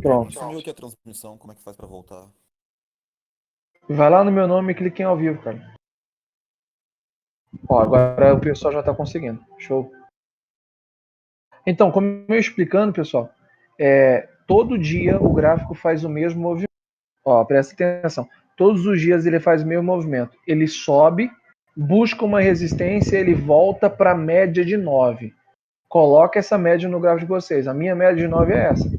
Pronto. Sumiu aqui a transmissão, como é que faz pra voltar? Vai lá no meu nome e clique em ao vivo, cara. Ó, agora o pessoal já tá conseguindo. Show. Então, como eu explicando, pessoal, todo dia o gráfico faz o mesmo movimento. Ó, presta atenção. Todos os dias ele faz o mesmo movimento. Ele sobe, busca uma resistência, ele volta para a média de 9. Coloca essa média no gráfico de vocês. A minha média de 9 é essa.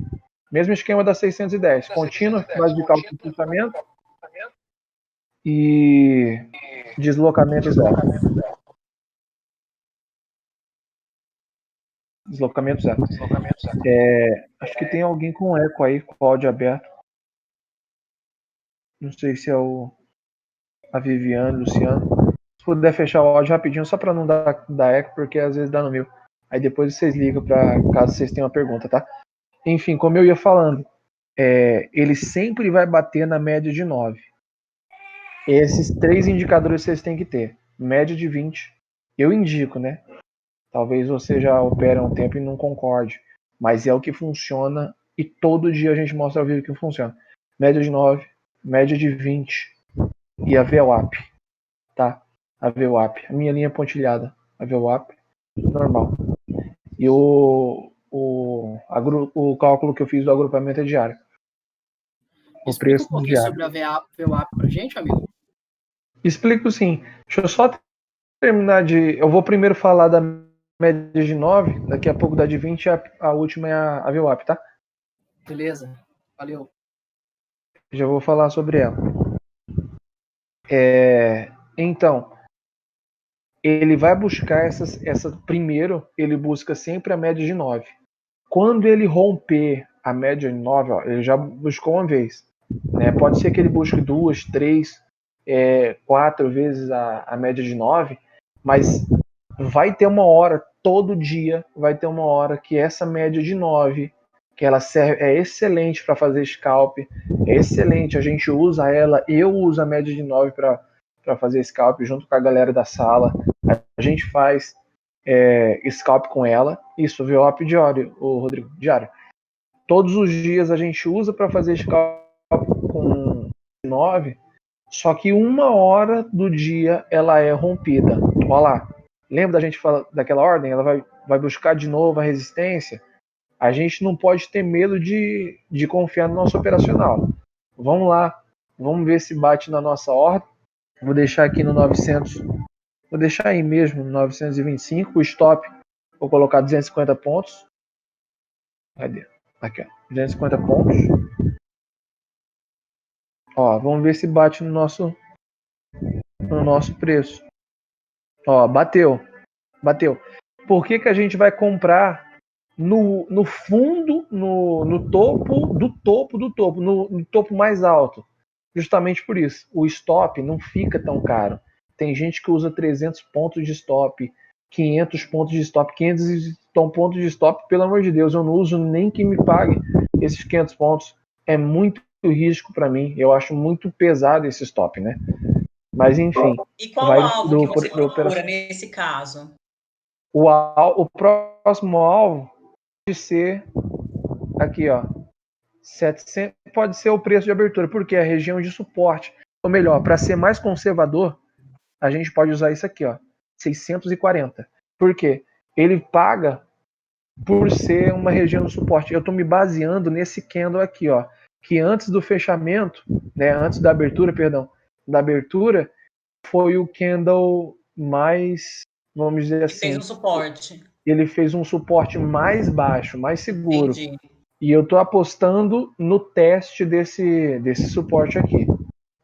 Mesmo esquema da 610. Contínua, base de cálculo de comportamento e deslocamento zero. Deslocamento zero. Acho que tem alguém com eco aí, com o áudio aberto. Não sei se é a Viviane, Luciano. Se puder fechar o áudio rapidinho, só para não dar eco, porque às vezes dá no meu. Aí depois vocês ligam para caso vocês tenham uma pergunta, tá? Enfim, como eu ia falando, ele sempre vai bater na média de 9. Esses 3 indicadores vocês têm que ter. Média de 20. Eu indico, né? Talvez você já opere há um tempo e não concorde. Mas é o que funciona e todo dia a gente mostra ao vivo que funciona. Média de 9, média de 20 e a VWAP, tá? A VWAP, a minha linha pontilhada, a VWAP, normal. E o cálculo que eu fiz do agrupamento é diário. O Explica preço um pouquinho diário. sobre a VWAP pra gente, amigo. Explico sim. Deixa eu só terminar de... Eu vou primeiro falar da média de 9, daqui a pouco da de 20 e a última é a VWAP, tá? Beleza, valeu. Já vou falar sobre ela. Então, ele vai buscar primeiro, ele busca sempre a média de 9. Quando ele romper a média de 9, ó, ele já buscou uma vez. Né? Pode ser que ele busque 2, 3, 4 vezes a média de 9, mas vai ter uma hora, todo dia, vai ter uma hora que essa média de 9, que ela é excelente para fazer scalp, é excelente, a gente usa ela, eu uso a média de 9 para fazer scalp junto com a galera da sala, a gente faz scalp com ela, isso, VWAP diário, Rodrigo, diário. Todos os dias a gente usa para fazer scalp com 9, só que uma hora do dia ela é rompida. Olha lá, lembra da gente falar daquela ordem? Ela vai buscar de novo a resistência. A gente não pode ter medo de confiar no nosso operacional. Vamos lá, vamos ver se bate na nossa ordem. Vou deixar aqui no 900, vou deixar aí mesmo no 925, o stop, vou colocar 250 pontos. Cadê? Aqui, ó, 250 pontos. Ó, vamos ver se bate no nosso preço. Ó, bateu. Por que a gente vai comprar no fundo, no topo do topo, no topo mais alto? Justamente por isso. O stop não fica tão caro. Tem gente que usa 300 pontos de stop, 500 pontos de stop, 500 pontos de stop, pelo amor de Deus, eu não uso nem que me pague esses 500 pontos. É muito risco para mim. Eu acho muito pesado esse stop, né? Mas enfim. E qual alvo que você procura nesse caso? O próximo alvo pode ser aqui, ó. 700, pode ser o preço de abertura, porque é a região de suporte. Ou melhor, para ser mais conservador, a gente pode usar isso aqui, ó. 640. Por quê? Ele paga por ser uma região de suporte. Eu estou me baseando nesse candle aqui, ó, que antes do fechamento, né, antes da abertura, foi o candle mais, vamos dizer assim, fez um suporte. Ele fez um suporte mais baixo, mais seguro. Entendi. E eu estou apostando no teste desse suporte aqui.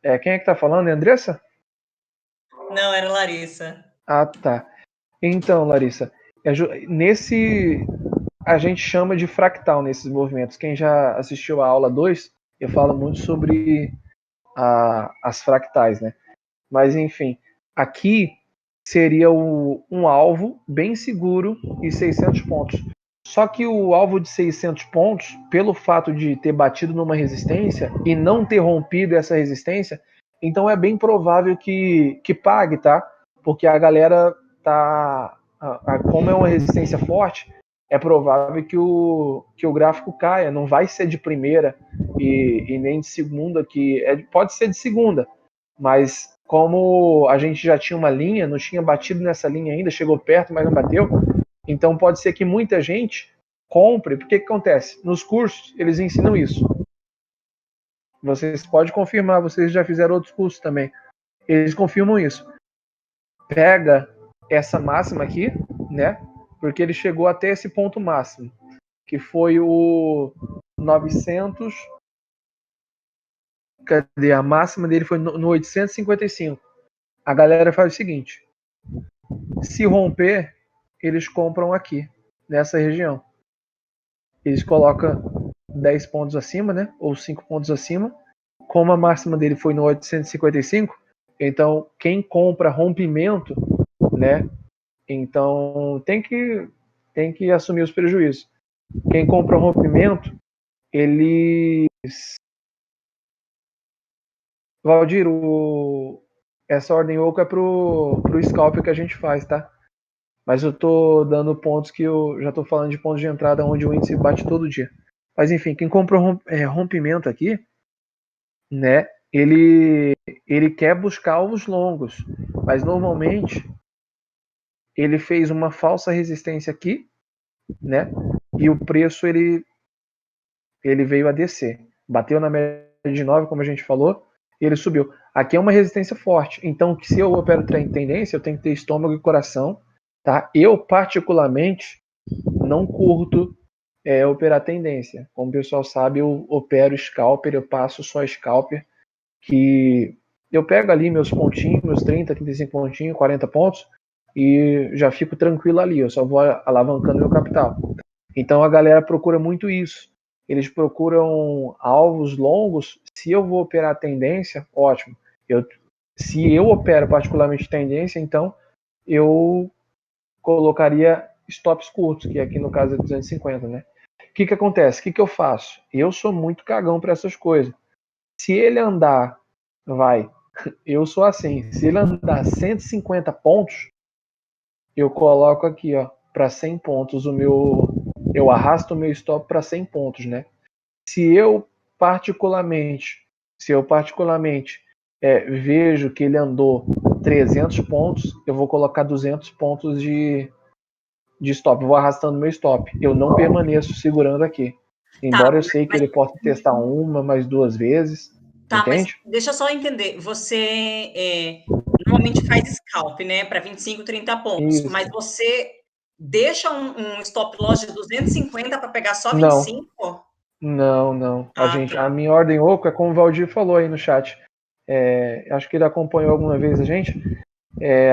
Quem é que está falando? É a Andressa? Não, era Larissa. Ah, tá. Então, Larissa, a gente chama de fractal nesses movimentos. Quem já assistiu a aula 2, eu falo muito sobre as fractais, né? Mas, enfim, aqui seria um alvo bem seguro e 600 pontos. Só que o alvo de 600 pontos, pelo fato de ter batido numa resistência e não ter rompido essa resistência, então é bem provável que pague, tá? Porque a galera tá... como é uma resistência forte, é provável que o gráfico caia. Não vai ser de primeira e nem de segunda, pode ser de segunda, mas como a gente já tinha uma linha, não tinha batido nessa linha ainda, chegou perto, mas não bateu, então pode ser que muita gente compre, porque o que acontece? Nos cursos, eles ensinam isso. Vocês podem confirmar, vocês já fizeram outros cursos também. Eles confirmam isso. Pega essa máxima aqui, né? Porque ele chegou até esse ponto máximo, que foi o 900. Cadê? A máxima dele foi no 855. A galera faz o seguinte: se romper, eles compram aqui, nessa região. Eles colocam 10 pontos acima, né? Ou 5 pontos acima. Como a máxima dele foi no 855, então quem compra rompimento, né? Então tem que assumir os prejuízos. Quem compra rompimento, eles... Valdir, essa ordem oco é pro scalp que a gente faz, tá? Mas eu tô dando pontos que eu já tô falando de pontos de entrada onde o índice bate todo dia. Mas enfim, quem compra rompimento aqui, né? Ele quer buscar alvos longos, mas normalmente ele fez uma falsa resistência aqui, né? E o preço ele veio a descer. Bateu na média de 9, como a gente falou, e ele subiu. Aqui é uma resistência forte. Então, se eu opero tendência, eu tenho que ter estômago e coração, tá? Eu, particularmente, não curto operar tendência. Como o pessoal sabe, eu opero scalper, eu passo só scalper, que eu pego ali meus pontinhos, meus 30, 35 pontinhos, 40 pontos, e já fico tranquilo ali, eu só vou alavancando meu capital. Então a galera procura muito isso. Eles procuram alvos longos. Se eu vou operar tendência, ótimo. Se eu opero particularmente tendência, então eu colocaria stops curtos, que aqui no caso é 250, né? O que acontece? O que eu faço? Eu sou muito cagão para essas coisas. Se ele andar, eu sou assim, se ele andar 150 pontos, eu coloco aqui, ó, para 100 pontos eu arrasto o meu stop para 100 pontos, né? Se eu particularmente vejo que ele andou 300 pontos, eu vou colocar 200 pontos de stop, eu vou arrastando meu stop. Eu não permaneço segurando aqui. Embora eu sei que ele possa testar uma, mais 2 vezes. Tá, entende? Mas deixa eu só entender. Você normalmente faz scalp, né? Para 25, 30 pontos. Isso. Mas você deixa um stop loss de 250 para pegar só Não. 25? Não. Tá. A minha ordem oco é como o Valdir falou aí no chat. Acho que ele acompanhou alguma vez a gente.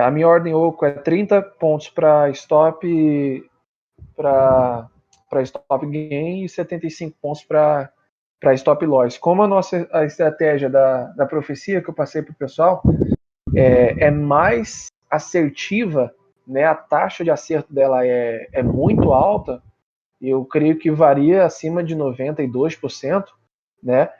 A minha ordem oco é 30 pontos para stop gain e 75 pontos para stop loss. Como a estratégia da profecia que eu passei para o pessoal é mais assertiva, né? A taxa de acerto dela é muito alta. Eu creio que varia acima de 92%, né?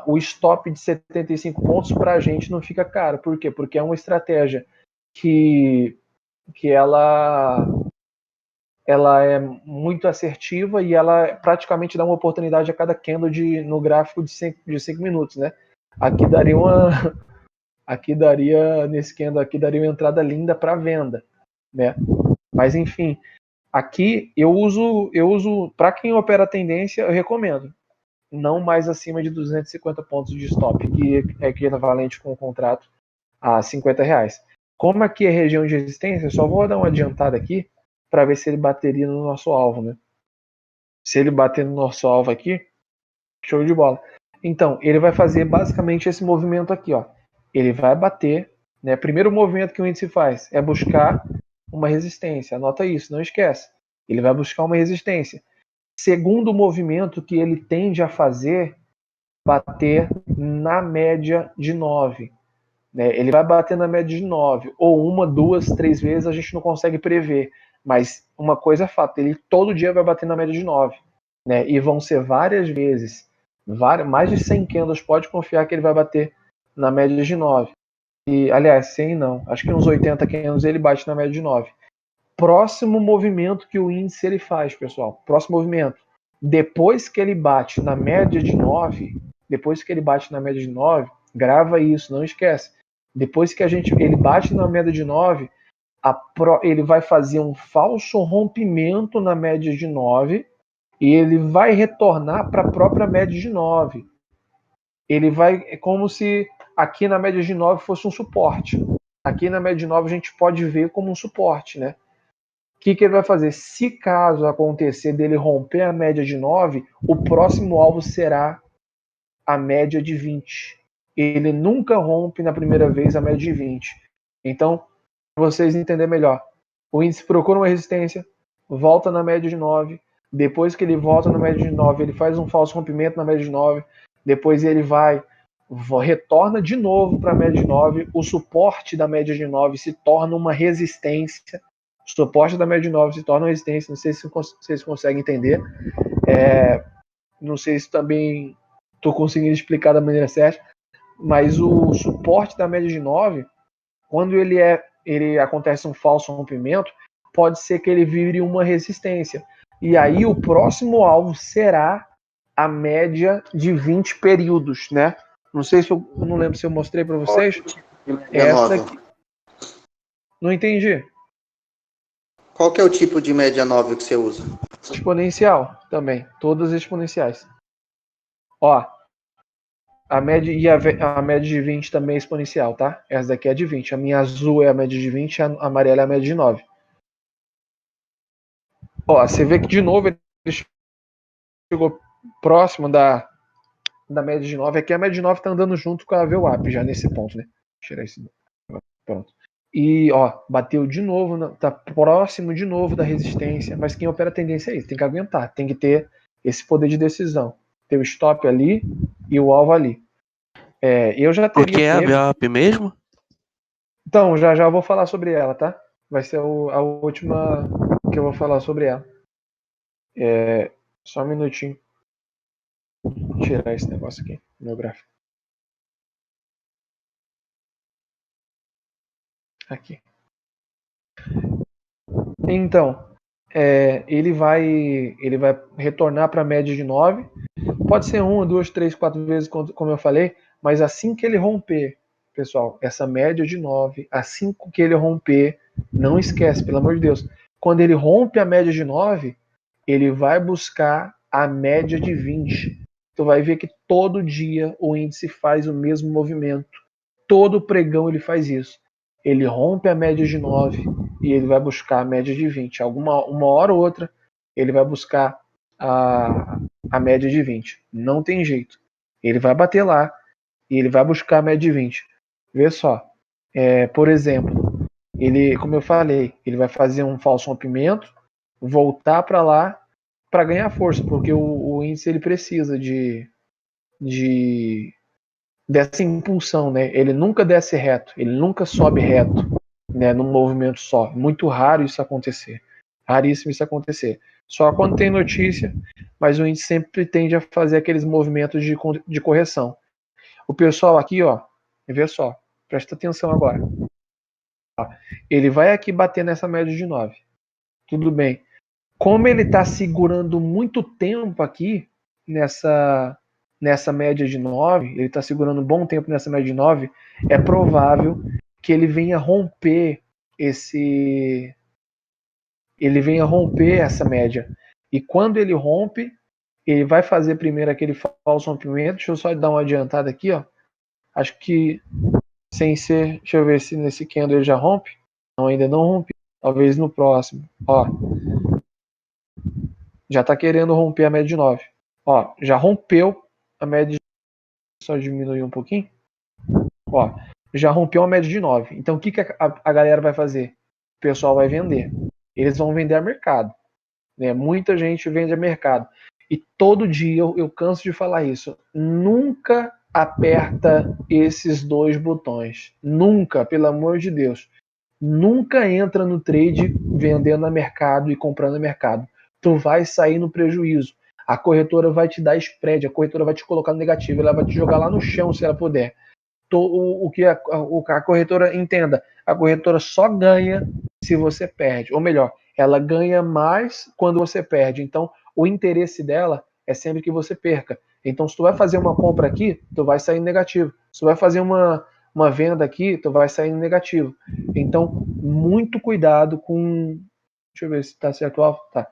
O stop de 75 pontos para a gente não fica caro. Por quê? Porque é uma estratégia que ela é muito assertiva e ela praticamente dá uma oportunidade a cada candle no gráfico de 5 minutos, né? Nesse candle aqui daria uma entrada linda para venda, né? Mas enfim, aqui eu uso para quem opera tendência, eu recomendo não mais acima de 250 pontos de stop, que é equivalente com o contrato a R$50. Como aqui é região de resistência, eu só vou dar uma adiantada aqui para ver se ele bateria no nosso alvo, né? Se ele bater no nosso alvo aqui, show de bola. Então, ele vai fazer basicamente esse movimento aqui, ó. Ele vai bater, né? Primeiro movimento que o índice faz é buscar uma resistência. Anota isso, não esquece. Ele vai buscar uma resistência. Segundo movimento que ele tende a fazer, bater na média de 9. Né? Ele vai bater na média de 9. Ou 1, 2, 3 vezes a gente não consegue prever. Mas uma coisa é fato, ele todo dia vai bater na média de 9. Né? E vão ser várias vezes. Mais de 100 candles, pode confiar que ele vai bater na média de 9. E, aliás, 100 não. Acho que uns 80 candles ele bate na média de 9. próximo movimento que o índice ele faz, pessoal. Próximo movimento. Depois que ele bate na média de 9, grava isso, não esquece. Depois que ele bate na média de 9, ele vai fazer um falso rompimento na média de 9 e ele vai retornar para a própria média de 9. Ele vai, é como se aqui na média de 9 fosse um suporte. Aqui na média de 9 a gente pode ver como um suporte, né? O que ele vai fazer? Se caso acontecer dele romper a média de 9, o próximo alvo será a média de 20. Ele nunca rompe na primeira vez a média de 20. Então, para vocês entenderem melhor, o índice procura uma resistência, volta na média de 9, depois que ele volta na média de 9, ele faz um falso rompimento na média de 9, depois ele retorna de novo para a média de 9, o suporte da média de 9 se torna uma resistência, o suporte da média de 9 se torna uma resistência, não sei se vocês conseguem entender, não sei se também estou conseguindo explicar da maneira certa, mas o suporte da média de 9, quando ele acontece um falso rompimento, pode ser que ele vire uma resistência. E aí o próximo alvo será a média de 20 períodos, né? Não sei se eu não lembro se eu mostrei para vocês. Essa daqui. Não entendi. Qual que é o tipo de média 9 que você usa? Exponencial também, todas exponenciais. Ó, a média a média de 20 também é exponencial, tá? Essa daqui é de 20. A minha azul é a média de 20, a amarela é a média de 9. Ó, você vê que de novo ele chegou próximo da média de 9. Aqui a média de 9 está andando junto com a VWAP já nesse ponto, né? Tirar esse. Pronto. E, ó, bateu de novo, tá próximo de novo da resistência. Mas quem opera a tendência é isso, tem que aguentar, tem que ter esse poder de decisão. Ter o stop ali e o alvo ali. Eu já teria. Porque é a VWAP mesmo? Então, já vou falar sobre ela, tá? Vai ser a última que eu vou falar sobre ela. Só um minutinho. Vou tirar esse negócio aqui do meu gráfico. Aqui. Então, ele vai retornar para a média de 9. Pode ser 1, 2, 3, 4 vezes, como eu falei, mas assim que ele romper, pessoal, essa média de 9, assim que ele romper, não esquece, pelo amor de Deus, quando ele rompe a média de 9, ele vai buscar a média de 20. Tu vai ver que todo dia o índice faz o mesmo movimento. Todo pregão ele faz isso. Ele rompe a média de 9 e ele vai buscar a média de 20. Uma hora ou outra, ele vai buscar a média de 20. Não tem jeito. Ele vai bater lá e ele vai buscar a média de 20. Vê só. Por exemplo, como eu falei, ele vai fazer um falso rompimento, voltar para lá para ganhar força, porque o índice ele precisa dessa impulsão, né? Ele nunca desce reto, ele nunca sobe reto, né? Num movimento só. Muito raro isso acontecer. Raríssimo isso acontecer. Só quando tem notícia, mas o índice sempre tende a fazer aqueles movimentos de correção. O pessoal aqui, ó, vê só, presta atenção agora. Ele vai aqui bater nessa média de 9. Tudo bem. Como ele está segurando muito tempo aqui nessa média de 9, ele está segurando um bom tempo nessa média de 9, é provável que ele venha romper essa média. E quando ele rompe, ele vai fazer primeiro aquele falso rompimento. Deixa eu só dar uma adiantada aqui, ó. Acho que sem ser, deixa eu ver se nesse candle ele já rompe. Não, ainda não rompe. Talvez no próximo. Ó, já está querendo romper a média de 9. Ó, já rompeu a média de... Só diminuir um pouquinho. Ó, já rompeu a média de 9. Então o que a galera vai fazer? O pessoal vai vender. Eles vão vender a mercado. Né? Muita gente vende a mercado. E todo dia eu canso de falar isso. Nunca aperta esses dois botões. Nunca, pelo amor de Deus. Nunca entra no trade vendendo a mercado e comprando a mercado. Tu vai sair no prejuízo. A corretora vai te dar spread, a corretora vai te colocar no negativo, ela vai te jogar lá no chão se ela puder. o que a corretora entenda. A corretora só ganha se você perde. Ou melhor, ela ganha mais quando você perde. Então, o interesse dela é sempre que você perca. Então, se tu vai fazer uma compra aqui, tu vai sair negativo. Se tu vai fazer uma venda aqui, tu vai sair negativo. Então, muito cuidado com... Deixa eu ver se está certo o alvo. Tá.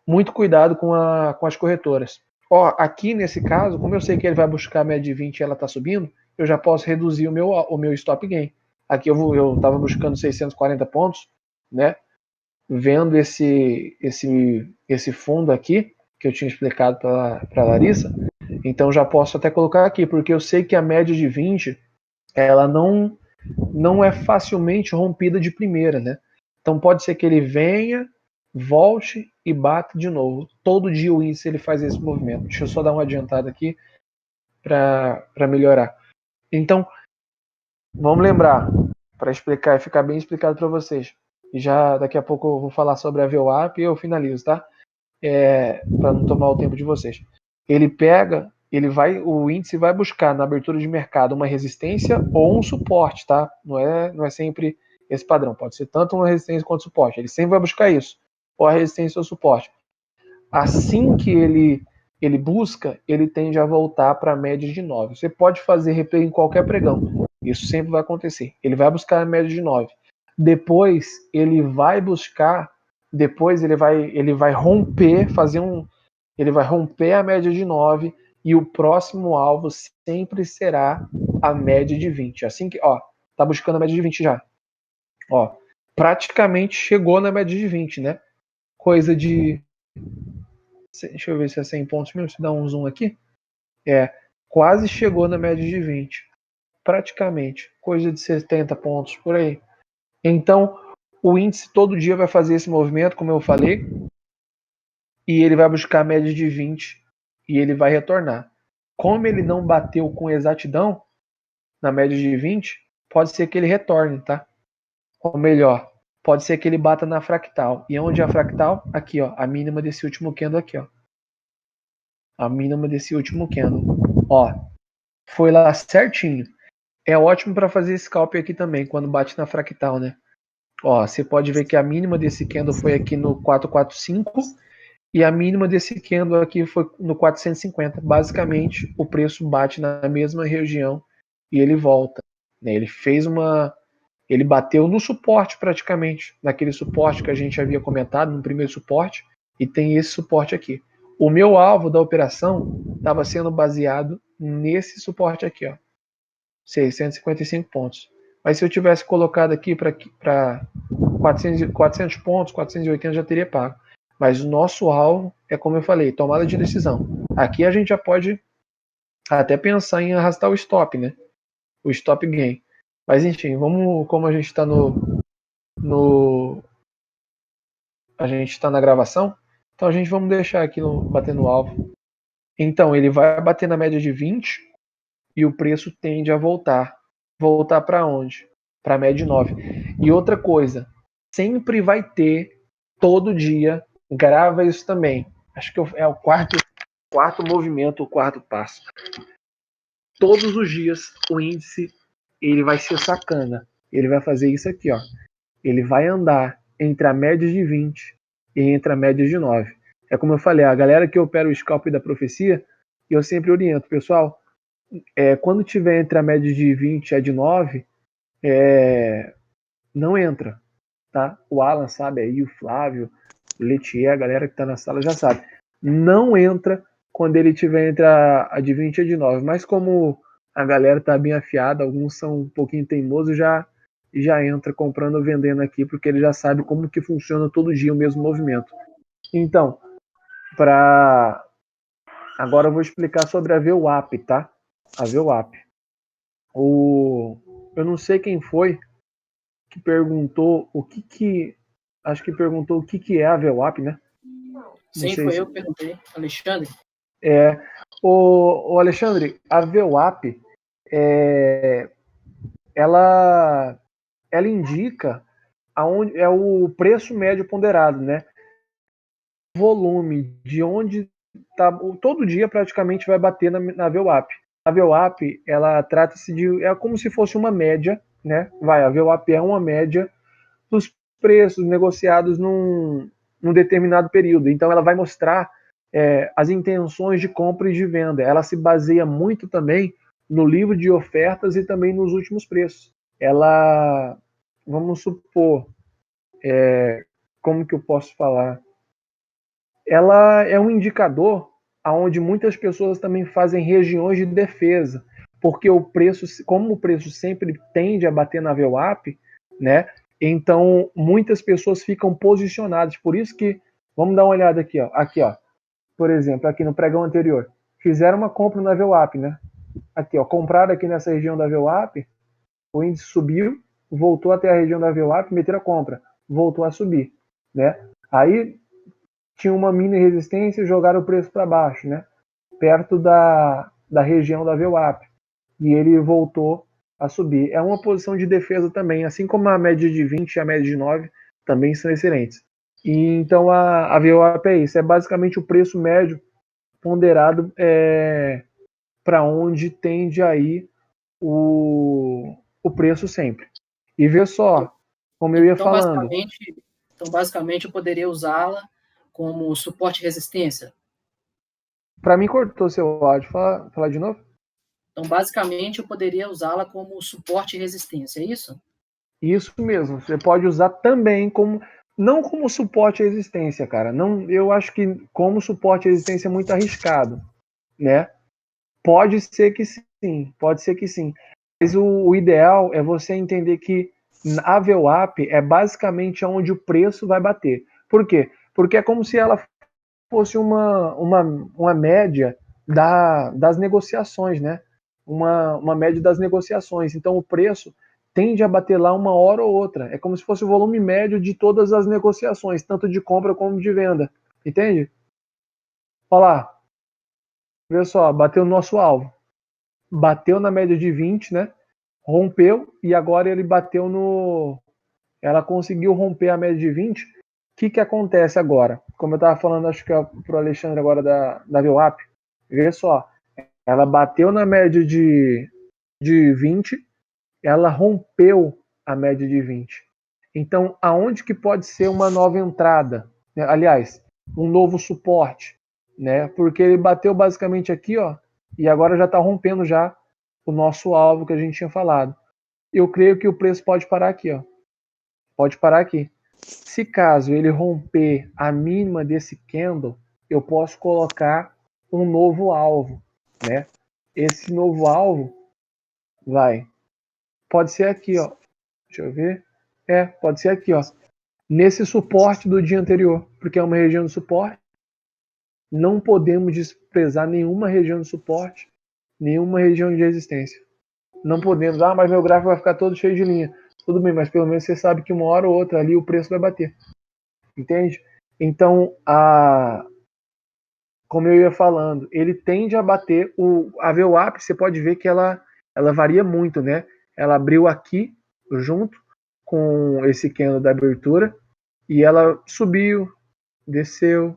Muito cuidado com as corretoras. Ó, aqui nesse caso, como eu sei que ele vai buscar a média de 20 e ela está subindo, eu já posso reduzir o meu stop gain. Aqui eu estava buscando 640 pontos, né? Vendo esse fundo aqui, que eu tinha explicado para a Larissa, então já posso até colocar aqui, porque eu sei que a média de 20, ela não é facilmente rompida de primeira, né? Então pode ser que ele venha, volte e bata de novo. Todo dia o índice ele faz esse movimento. Deixa eu só dar uma adiantada aqui para melhorar. Então, vamos lembrar, para explicar e ficar bem explicado para vocês. E já daqui a pouco eu vou falar sobre a VWAP e eu finalizo, tá? Para não tomar o tempo de vocês. Ele pega, o índice vai buscar na abertura de mercado uma resistência ou um suporte, tá? Não é sempre esse padrão. Pode ser tanto uma resistência quanto suporte. Ele sempre vai buscar isso, ou a resistência ou o suporte. Assim que ele busca, ele tende a voltar para a média de 9. Você pode fazer replay em qualquer pregão. Isso sempre vai acontecer. Ele vai buscar a média de 9. Depois ele vai buscar, ele vai romper, ele vai romper a média de 9 e o próximo alvo sempre será a média de 20. Assim que, ó, tá buscando a média de 20 já. Ó, praticamente chegou na média de 20, né? Coisa de... Deixa eu ver se é 100 pontos mesmo, se dá um zoom aqui. Quase chegou na média de 20. Praticamente. Coisa de 70 pontos, por aí. Então, o índice todo dia vai fazer esse movimento, como eu falei, e ele vai buscar a média de 20 e ele vai retornar. Como ele não bateu com exatidão na média de 20, pode ser que ele retorne, tá? Ou melhor, pode ser que ele bata na fractal. E onde é a fractal? Aqui, ó, a mínima desse último candle aqui, ó. A mínima desse último candle. Ó, foi lá certinho. É ótimo para fazer scalp aqui também, quando bate na fractal, né? Ó, você pode ver que a mínima desse candle foi aqui no 445 e a mínima desse candle aqui foi no 450. Basicamente, o preço bate na mesma região e ele volta, né? Ele bateu no suporte praticamente, naquele suporte que a gente havia comentado, no primeiro suporte, e tem esse suporte aqui. O meu alvo da operação estava sendo baseado nesse suporte aqui, ó, 655 pontos. Mas se eu tivesse colocado aqui para 400 pontos, 480 já teria pago. Mas o nosso alvo é, como eu falei, tomada de decisão. Aqui a gente já pode até pensar em arrastar o stop, né? O stop gain. Mas enfim, vamos, como a gente está a gente está na gravação, então a gente vamos deixar aqui bater no alvo. Então ele vai bater na média de 20 e o preço tende a voltar. Voltar para onde? Para a média de 9. E outra coisa, sempre vai ter, todo dia, grava isso também. Acho que é o quarto movimento, o quarto passo. Todos os dias o índice ele vai ser sacana. Ele vai fazer isso aqui, ó. Ele vai andar entre a média de 20 e entre a média de 9. É como eu falei, a galera que opera o scalp da profecia, eu sempre oriento, pessoal, quando tiver entre a média de 20 e a de 9, não entra, tá? O Alan sabe aí, o Flávio, o Letier, a galera que tá na sala já sabe. Não entra quando ele tiver entre a de 20 e a de 9, mas como a galera tá bem afiada, alguns são um pouquinho teimosos, já entra comprando ou vendendo aqui, porque ele já sabe como que funciona todo dia o mesmo movimento. Então, agora eu vou explicar sobre a VWAP, tá? A VWAP. Eu não sei quem foi que perguntou acho que perguntou o que é a VWAP, né? Sim, foi eu que perguntei, Alexandre. O Alexandre, a VWAP, ela indica aonde é o preço médio ponderado, né? O volume de onde tá, todo dia praticamente vai bater na VWAP. a VWAP, ela trata-se de... É como se fosse uma média, né? A VWAP é uma média dos preços negociados num determinado período. Então, ela vai mostrar as intenções de compra e de venda. Ela se baseia muito também no livro de ofertas e também nos últimos preços. Ela, vamos supor, como que eu posso falar? Ela é um indicador onde muitas pessoas também fazem regiões de defesa, porque o preço, como o preço sempre tende a bater na VWAP, né? Então muitas pessoas ficam posicionadas. Por isso que, vamos dar uma olhada aqui, ó. Aqui, ó. Por exemplo, aqui no pregão anterior, fizeram uma compra na VWAP, né? Aqui, ó, compraram aqui nessa região da VWAP, o índice subiu, voltou até a região da VWAP, meteram a compra, voltou a subir, né? Aí tinha uma mini resistência e jogaram o preço para baixo, né? Perto da região da VWAP. E ele voltou a subir. É uma posição de defesa também, assim como a média de 20 e a média de 9 também são excelentes. E então a VWAP é isso, é basicamente o preço médio ponderado para onde tende a ir o preço sempre. E vê só, como eu ia falando. Então, basicamente, eu poderia usá-la como suporte e resistência? Para mim, cortou seu áudio. Fala de novo? Então, basicamente, eu poderia usá-la como suporte e resistência, é isso? Isso mesmo. Você pode usar também como... Não como suporte à resistência, cara. Não, eu acho que como suporte à resistência é muito arriscado, né? Pode ser que sim, pode ser que sim. Mas o ideal é você entender que a VWAP é basicamente onde o preço vai bater. Por quê? Porque é como se ela fosse uma média das negociações, né? Uma média das negociações. Então o preço tende a bater lá uma hora ou outra. É como se fosse o volume médio de todas as negociações, tanto de compra como de venda. Entende? Olha lá. Vê só, bateu no nosso alvo. Bateu na média de 20, né? Rompeu e agora ele bateu no... Ela conseguiu romper a média de 20. O que acontece agora? Como eu estava falando, acho que é para o Alexandre agora da VWAP. Vê só, ela bateu na média de 20, ela rompeu a média de 20. Então, aonde que pode ser uma nova entrada? Né? Aliás, um novo suporte, né? Porque ele bateu basicamente aqui, ó, e agora já está rompendo já o nosso alvo que a gente tinha falado. Eu creio que o preço pode parar aqui, ó. Pode parar aqui. Se caso ele romper a mínima desse candle, eu posso colocar um novo alvo, né? Esse novo alvo pode ser aqui, ó. Deixa eu ver. Pode ser aqui, ó. Nesse suporte do dia anterior, porque é uma região de suporte. Não podemos desprezar nenhuma região de suporte, nenhuma região de resistência. Não podemos. Ah, mas meu gráfico vai ficar todo cheio de linha. Tudo bem, mas pelo menos você sabe que uma hora ou outra ali o preço vai bater. Entende? Então, como eu ia falando, ele tende a bater. A VWAP, você pode ver que ela varia muito, né? Ela abriu aqui, junto com esse candle da abertura, e ela subiu, desceu,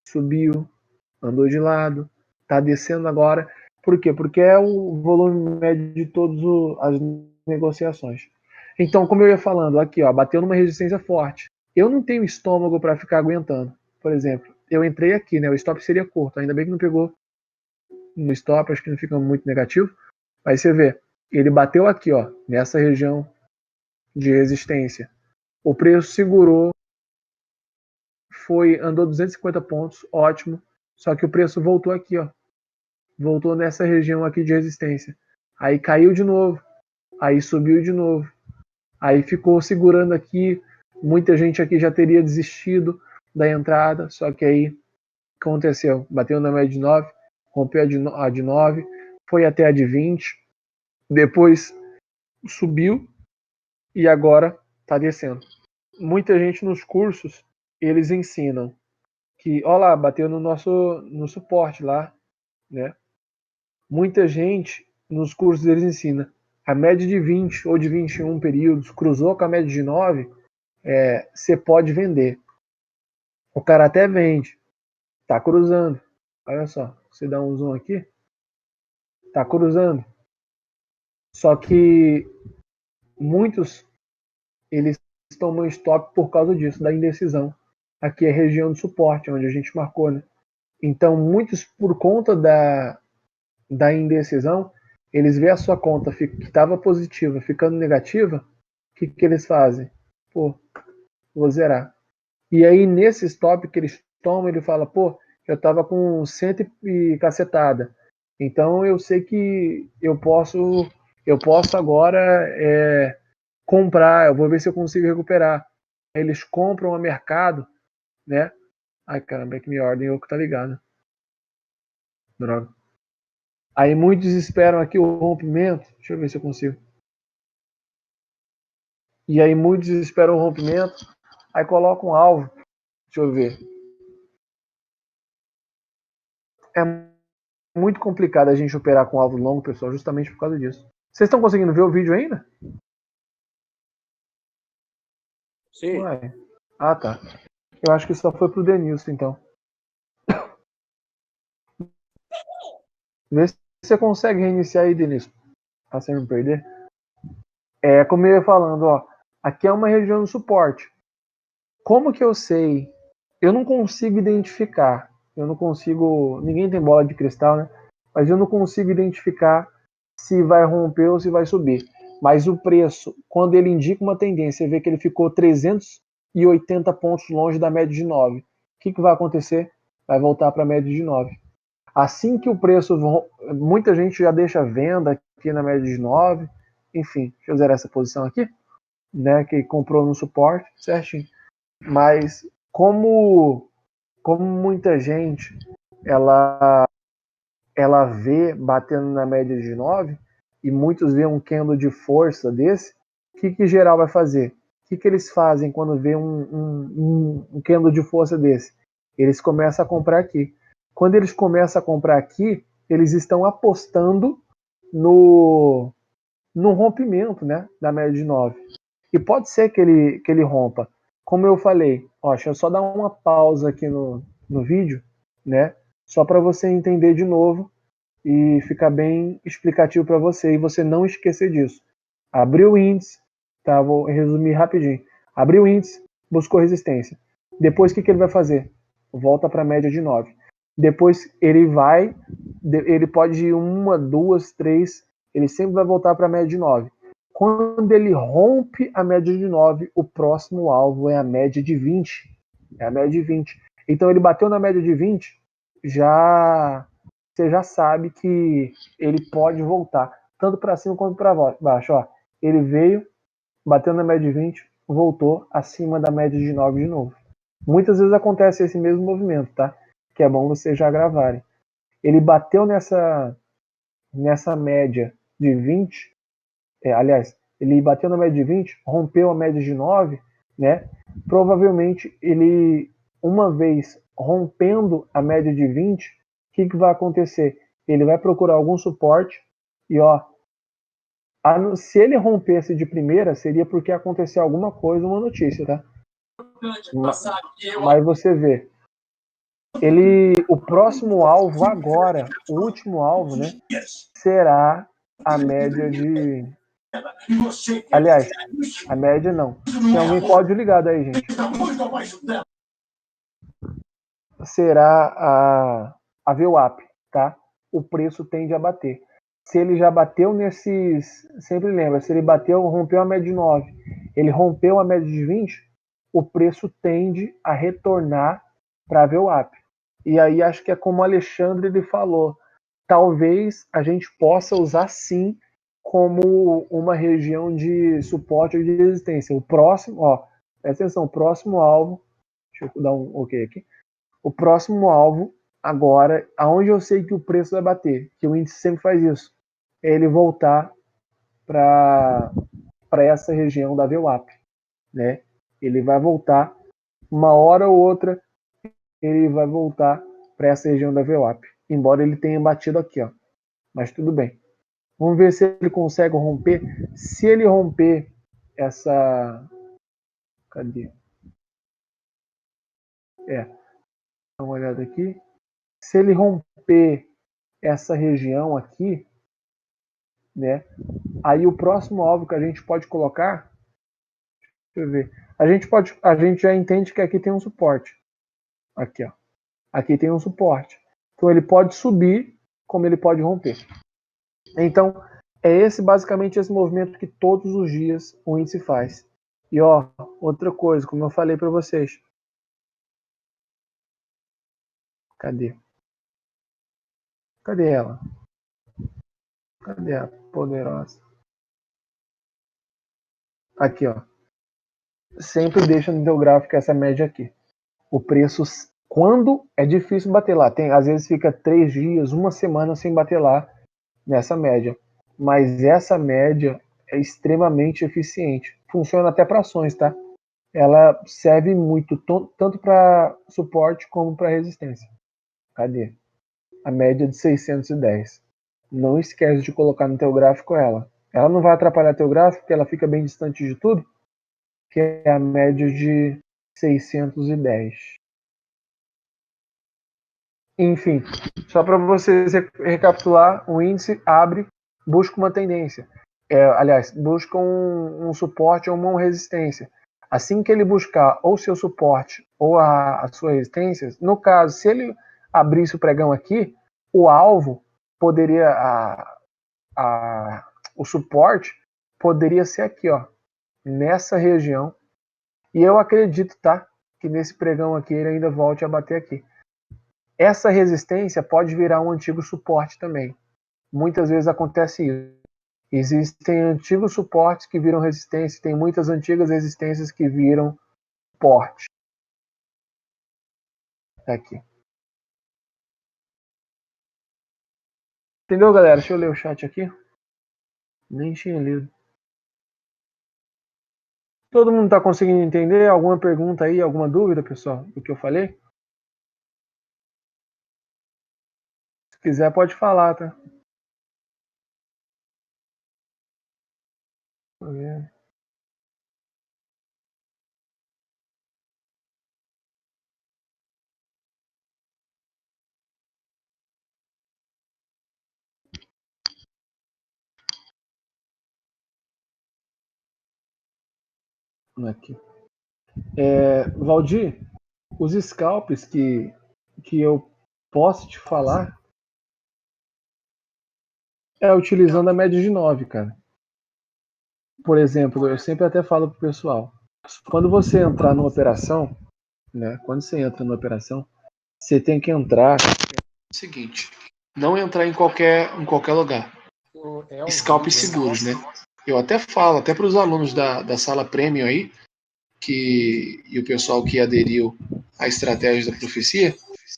subiu, andou de lado, tá descendo agora. Por quê? Porque é o volume médio de todas as negociações. Então, como eu ia falando, aqui, ó, bateu numa resistência forte. Eu não tenho estômago para ficar aguentando. Por exemplo, eu entrei aqui, né? O stop seria curto. Ainda bem que não pegou no stop, acho que não fica muito negativo. Mas você vê, ele bateu aqui, ó, nessa região de resistência. O preço segurou, andou 250 pontos, ótimo. Só que o preço voltou aqui, ó. Voltou nessa região aqui de resistência. Aí caiu de novo. Aí subiu de novo. Aí ficou segurando aqui. Muita gente aqui já teria desistido da entrada. Só que aí aconteceu. Bateu na média de 9. Rompeu a de 9. Foi até a de 20. Depois subiu. E agora está descendo. Muita gente nos cursos, eles ensinam que, ó lá, bateu no suporte lá, né? Muita gente nos cursos eles ensinam a média de 20 ou de 21 períodos, cruzou com a média de 9, você pode vender. O cara até vende, tá cruzando. Olha só, você dá um zoom aqui, Tá cruzando. Só que muitos eles tomam stop por causa disso, da indecisão. Aqui é a região de suporte, onde a gente marcou, né? Então, muitos, por conta da indecisão, eles vê a sua conta que estava positiva ficando negativa, o que eles fazem? Pô, vou zerar. E aí, nesse stop que eles tomam, ele fala, pô, eu estava com 100 e cacetada. Então, eu sei que eu posso agora comprar, eu vou ver se eu consigo recuperar. Eles compram a mercado, né? Ai, caramba, é que minha ordem é o que tá ligado. Droga. Aí muitos esperam aqui o rompimento. Deixa eu ver se eu consigo. E aí muitos esperam o rompimento. Aí colocam um alvo. Deixa eu ver. É muito complicado a gente operar com alvo longo, pessoal, justamente por causa disso. Vocês estão conseguindo ver o vídeo ainda? Sim. Uai. Ah, tá. Eu acho que só foi pro Denilson, então. Vê se você consegue reiniciar aí, Denilson. Tá sem me perder. Como eu ia falando, ó. Aqui é uma região de suporte. Como que eu sei? Eu não consigo identificar. Eu não consigo. Ninguém tem bola de cristal, né? Mas eu não consigo identificar se vai romper ou se vai subir. Mas o preço, quando ele indica uma tendência, vê que ele ficou 380 pontos longe da média de 9. O que vai acontecer? Vai voltar para a média de 9. Assim que o preço. Muita gente já deixa venda aqui na média de 9. Enfim, deixa eu zerar essa posição aqui. Né, que comprou no suporte, certinho. Mas como muita gente ela vê batendo na média de 9 e muitos vê um candle de força desse, o que geral vai fazer? O que eles fazem quando vê um candle de força desse? Eles começam a comprar aqui. Quando eles começam a comprar aqui, eles estão apostando no rompimento, né, da média de 9. E pode ser que ele rompa. Como eu falei, ó, deixa eu só dar uma pausa aqui no vídeo, né? Só para você entender de novo e ficar bem explicativo para você e você não esquecer disso. Abriu o índice, tá? Vou resumir rapidinho. Abriu o índice, buscou resistência. Depois o que ele vai fazer? Volta para a média de 9. Depois ele pode ir 1, 2, 3, ele sempre vai voltar para a média de 9. Quando ele rompe a média de 9, o próximo alvo é a média de 20. É a média de 20. Então ele bateu na média de 20, você já sabe que ele pode voltar, tanto para cima quanto para baixo. Ó, ele veio, bateu na média de 20, voltou acima da média de 9 de novo. Muitas vezes acontece esse mesmo movimento, tá? Que é bom vocês já gravarem. Ele bateu nessa média de 20, aliás, ele bateu na média de 20, rompeu a média de 9, né? Provavelmente ele, uma vez rompendo a média de 20, o que vai acontecer? Ele vai procurar algum suporte e, ó, se ele rompesse de primeira, seria porque aconteceu alguma coisa, uma notícia, tá? Mas você vê, o próximo alvo agora, o último alvo, né, será a média de... Aliás, a média não. Tem alguém com áudio ligado aí, gente. Será a VWAP, tá? O preço tende a bater. Se ele já bateu nesses... Sempre lembra, se ele rompeu a média de 9, ele rompeu a média de 20, o preço tende a retornar para a VWAP. E aí acho que é como o Alexandre ele falou, talvez a gente possa usar sim como uma região de suporte ou de resistência. O próximo, ó, presta atenção, o próximo alvo, deixa eu dar um ok aqui. O próximo alvo, agora, aonde eu sei que o preço vai bater, que o índice sempre faz isso, é ele voltar para essa região da VWAP, né? Ele vai voltar, uma hora ou outra, ele vai voltar para essa região da VWAP, embora ele tenha batido aqui, ó. Mas tudo bem. Vamos ver se ele consegue romper. Se ele romper essa... Cadê? Dá uma olhada aqui. Se ele romper essa região aqui, né? Aí o próximo alvo que a gente pode colocar, deixa eu ver, a gente já entende que aqui tem um suporte. Aqui, ó. Aqui tem um suporte. Então ele pode subir, como ele pode romper. Então, basicamente esse movimento que todos os dias o índice faz. E ó, outra coisa, como eu falei para vocês. Cadê? Cadê ela? Cadê a poderosa? Aqui, ó. Sempre deixa no teu gráfico essa média aqui. O preço, quando é difícil bater lá, às vezes fica 3 dias, uma semana sem bater lá nessa média. Mas essa média é extremamente eficiente. Funciona até para ações, tá? Ela serve muito, tanto para suporte como para resistência. Cadê? A média de 610. Não esquece de colocar no teu gráfico ela. Ela não vai atrapalhar teu gráfico, porque ela fica bem distante de tudo, que é a média de 610. Enfim, só para vocês recapitular, o índice abre, busca uma tendência. Aliás, busca um suporte ou uma resistência. Assim que ele buscar ou seu suporte ou a sua resistência, no caso, se ele abrisse o pregão aqui, o alvo poderia, o suporte poderia ser aqui, ó, nessa região. E eu acredito, tá, que nesse pregão aqui ele ainda volte a bater aqui. Essa resistência pode virar um antigo suporte também. Muitas vezes acontece isso. Existem antigos suportes que viram resistência, tem muitas antigas resistências que viram suporte. Aqui. Entendeu, galera? Deixa eu ler o chat aqui. Nem tinha lido. Todo mundo está conseguindo entender? Alguma pergunta aí, alguma dúvida, pessoal, do que eu falei? Se quiser, pode falar, tá? Aqui. Valdir, os scalps que eu posso te falar é utilizando a média de 9, cara. Por exemplo, eu sempre até falo pro pessoal, quando você entrar numa operação, né? Quando você entra numa operação, você tem que entrar o seguinte, não entrar em qualquer lugar. Scalps seguros, né? Eu até falo, até para os alunos da sala premium aí, e o pessoal que aderiu à estratégia da profecia,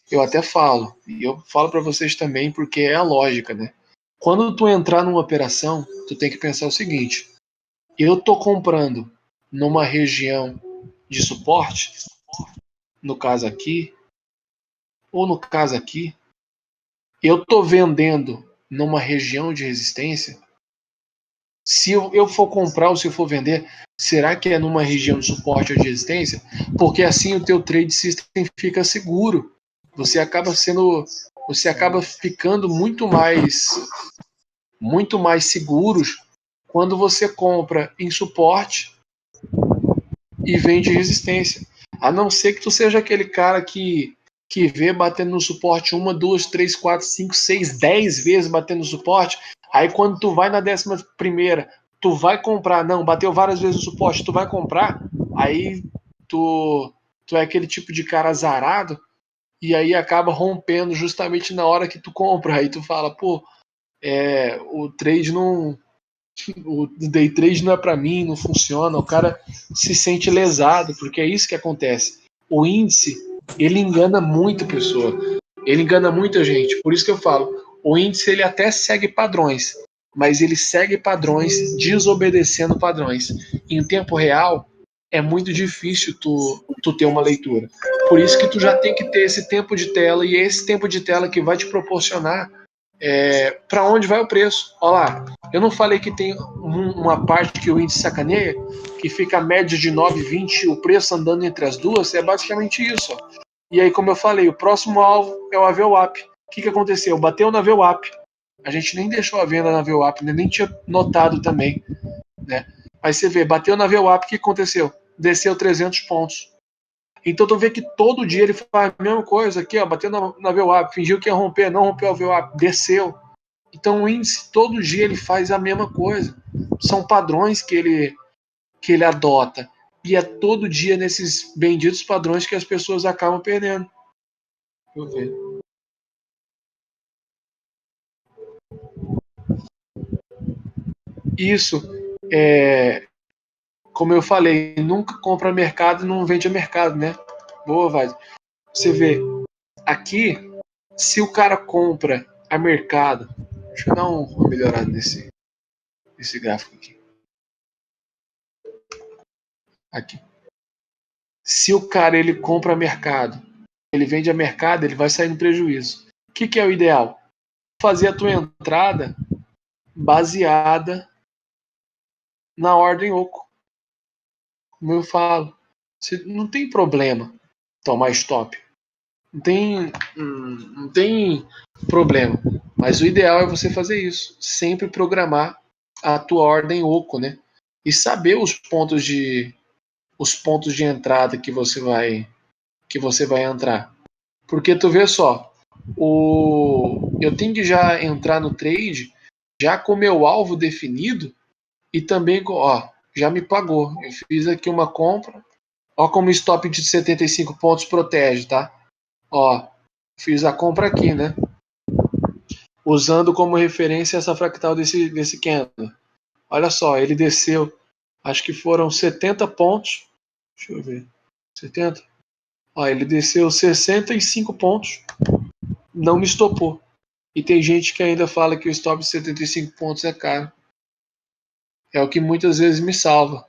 eu até falo, e eu falo para vocês também porque é a lógica, né? Quando tu entrar numa operação, tu tem que pensar o seguinte, eu tô comprando numa região de suporte, no caso aqui, ou no caso aqui, eu tô vendendo numa região de resistência, se eu for comprar ou se eu for vender, será que é numa região de suporte ou de resistência? Porque assim o teu trade system fica seguro. Você acaba ficando muito mais seguros quando você compra em suporte e vende resistência. A não ser que tu seja aquele cara que vê batendo no suporte 1, 2, 3, 4, 5, 6, 10 vezes batendo no suporte. Aí quando tu vai na 11ª, tu vai comprar, não, bateu várias vezes no suporte, tu vai comprar, aí tu é aquele tipo de cara azarado e aí acaba rompendo justamente na hora que tu compra. Aí tu fala, pô, o day trade não é para mim, não funciona, o cara se sente lesado, porque é isso que acontece. O índice, ele engana muito a pessoa, ele engana muita gente, por isso que eu falo, o índice ele até segue padrões, mas ele segue padrões desobedecendo padrões. Em tempo real, é muito difícil tu ter uma leitura. Por isso que tu já tem que ter esse tempo de tela, e é esse tempo de tela que vai te proporcionar para onde vai o preço. Olha lá, eu não falei que tem uma parte que o índice sacaneia, que fica a média de 9,20, o preço andando entre as duas, é basicamente isso. Ó. E aí, como eu falei, o próximo alvo é o AVWAP. O que aconteceu? Bateu na VWAP, A gente nem deixou a venda na VWAP, né? Nem tinha notado também, né? Aí você vê, bateu na VWAP, o que aconteceu? Desceu 300 pontos. Então tu vê que todo dia ele faz a mesma coisa aqui, ó, bateu na VWAP, fingiu que ia romper, não rompeu a VWAP, desceu. Então o índice todo dia ele faz a mesma coisa. São padrões que ele adota. E é todo dia nesses benditos padrões que as pessoas acabam perdendo. Deixa eu ver. Isso como eu falei, nunca compra mercado e não vende a mercado, né? Boa, Vaz. Você vê, aqui, se o cara compra a mercado, deixa eu dar uma melhorada nesse gráfico aqui. Aqui. Se o cara ele compra a mercado, ele vende a mercado, ele vai sair no prejuízo. O que é o ideal? Fazer a tua entrada baseada na ordem oco. Como eu falo, você não tem problema tomar stop. Não tem problema. Mas o ideal é você fazer isso. Sempre programar a tua ordem oco, né? E saber os pontos de entrada que você vai entrar. Porque tu vê só, eu tenho que já entrar no trade já com meu alvo definido e também, ó, já me pagou. Eu fiz aqui uma compra. Ó como o stop de 75 pontos protege, tá? Ó, fiz a compra aqui, né? Usando como referência essa fractal desse candle. Olha só, ele desceu, acho que foram 70 pontos. Deixa eu ver. 70? Ó, ele desceu 65 pontos. Não me estopou. E tem gente que ainda fala que o stop de 75 pontos é caro. É o que muitas vezes me salva.